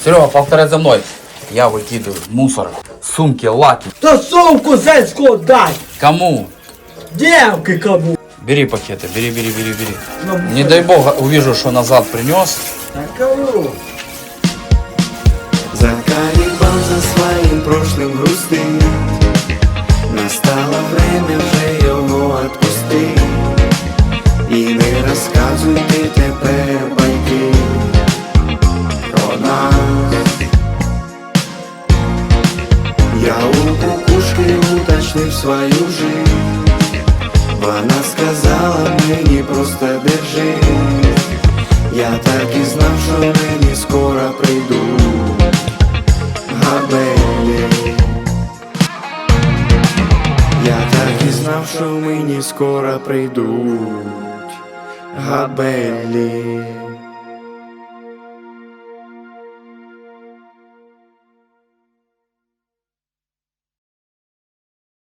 Серега, повторяй за мной. Я выкидываю мусор, сумки, лаки. Та сумку зецьку дай! Кому? Девки кому! Бери пакеты, бери. Ну, Не дай бог увижу, что назад принес. Так кого? Заколебал за своим прошлым грустным. Настало время вже його отпусти. І не розказуй ти тепер байки про нас. Я у кукушки уточнив свою жизнь. Вона сказала мені просто держись. Я так і знав, що мені скоро прийдуть габелі. Я так і знав, що мені скоро прийдуть габелі.